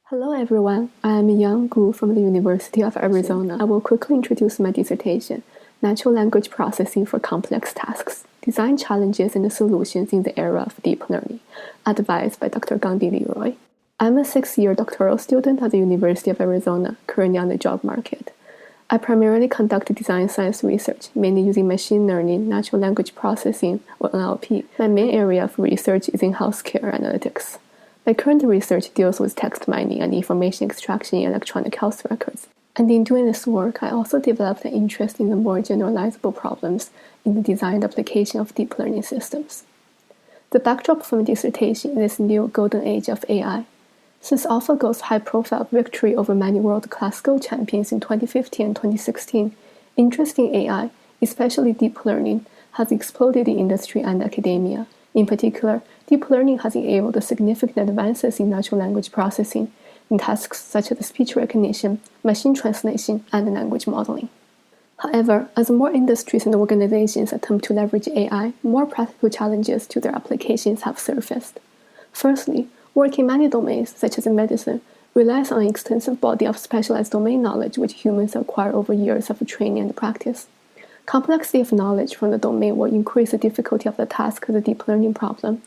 Hello everyone, I am Yang Gu from the University of Arizona. I will quickly introduce my dissertation, Natural Language Processing for Complex Tasks, Design Challenges and Solutions in the Era of Deep Learning, advised by Dr. Gandhi Leroy. I'm a 6th-year doctoral student at the University of Arizona, currently on the job market. I primarily conduct design science research, mainly using machine learning, natural language processing, or NLP. My main area of research is in healthcare analytics. My current research deals with text mining and information extraction in electronic health records. And in doing this work, I also developed an interest in the more generalizable problems in the design and application of deep learning systems. The backdrop for my dissertation is this new golden age of AI. Since AlphaGo's high-profile victory over many world-class Go champions in 2015 and 2016, interest in AI, especially deep learning, has exploded in industry and academia. In particular, deep learning has enabled significant advances in natural language processing in tasks such as speech recognition, machine translation, and language modeling. However, as more industries and organizations attempt to leverage AI, more practical challenges to their applications have surfaced. Firstly, work in many domains, such as in medicine, relies on an extensive body of specialized domain knowledge which humans acquire over years of training and practice. Complexity of knowledge from the domain will increase the difficulty of the task as a deep learning problem.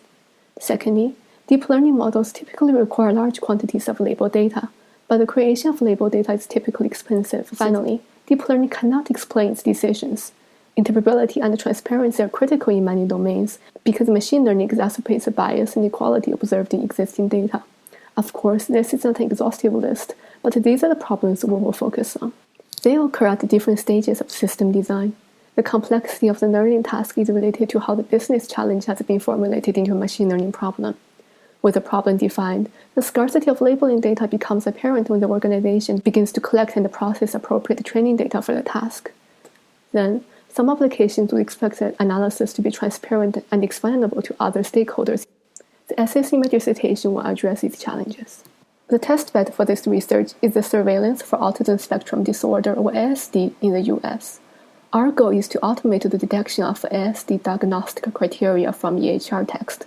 Secondly, deep learning models typically require large quantities of label data, but the creation of label data is typically expensive. Finally, deep learning cannot explain its decisions. Interpretability and transparency are critical in many domains because machine learning exacerbates the bias and inequality observed in existing data. Of course, this is not an exhaustive list, but these are the problems we will focus on. They occur at different stages of system design. The complexity of the learning task is related to how the business challenge has been formulated into a machine learning problem. With the problem defined, the scarcity of labeling data becomes apparent when the organization begins to collect and process appropriate training data for the task. Then, some applications would expect the analysis to be transparent and explainable to other stakeholders. The essays in my dissertation will address these challenges. The testbed for this research is the Surveillance for Autism Spectrum Disorder, or ASD, in the US. Our goal is to automate the detection of ASD diagnostic criteria from EHR text.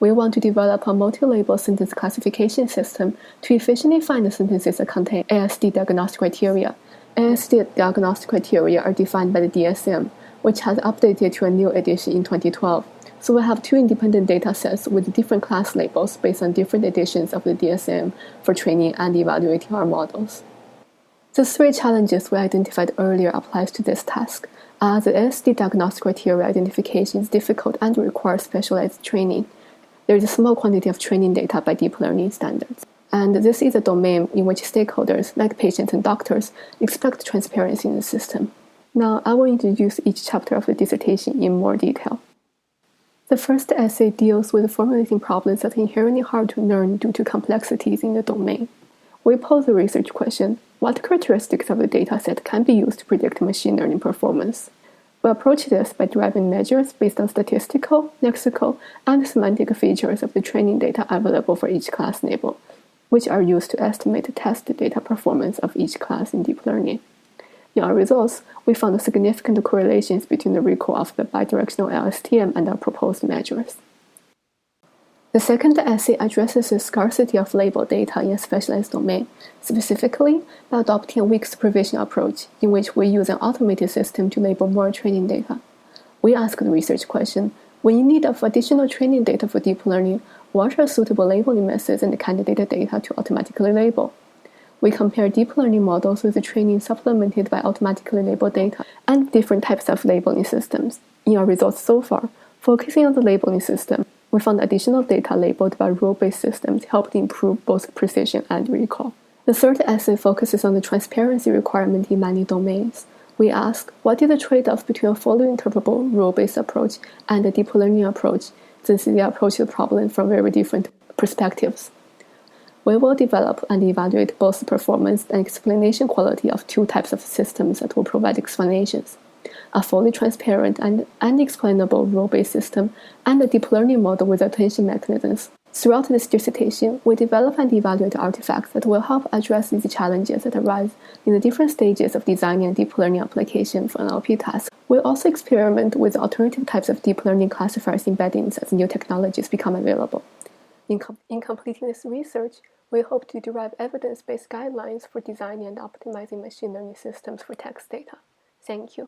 We want to develop a multi-label sentence classification system to efficiently find the sentences that contain ASD diagnostic criteria. ASD diagnostic criteria are defined by the DSM, which has updated to a new edition in 2012. So we have two independent data sets with different class labels based on different editions of the DSM for training and evaluating our models. The three challenges we identified earlier applies to this task, as the ASD diagnostic criteria identification is difficult and requires specialized training. There is a small quantity of training data by deep learning standards. And this is a domain in which stakeholders, like patients and doctors, expect transparency in the system. Now, I will introduce each chapter of the dissertation in more detail. The first essay deals with formulating problems that are inherently hard to learn due to complexities in the domain. We pose the research question, what characteristics of the dataset can be used to predict machine learning performance? We approach this by deriving measures based on statistical, lexical, and semantic features of the training data available for each class label, which are used to estimate the test data performance of each class in deep learning. In our results, we found significant correlations between the recall of the bidirectional LSTM and our proposed measures. The second essay addresses the scarcity of label data in a specialized domain, specifically by adopting a weak supervision approach in which we use an automated system to label more training data. We ask the research question, when in need of additional training data for deep learning, what are suitable labeling methods and candidate data to automatically label? We compare deep learning models with the training supplemented by automatically labeled data and different types of labeling systems. In our results so far, focusing on the labeling system, we found additional data labeled by rule-based systems helped improve both precision and recall. The third essay focuses on the transparency requirement in many domains. We ask, what is the trade-off between a fully interpretable rule-based approach and a deep learning approach, since they approach the problem from very different perspectives? We will develop and evaluate both the performance and explanation quality of two types of systems that will provide explanations: a fully transparent and unexplainable rule-based system, and a deep learning model with attention mechanisms. Throughout this dissertation, we develop and evaluate artifacts that will help address these challenges that arise in the different stages of designing a deep learning application for NLP tasks. We also experiment with alternative types of deep learning classifiers embeddings as new technologies become available. In completing this research, We hope to derive evidence-based guidelines for designing and optimizing machine learning systems for text data. Thank you.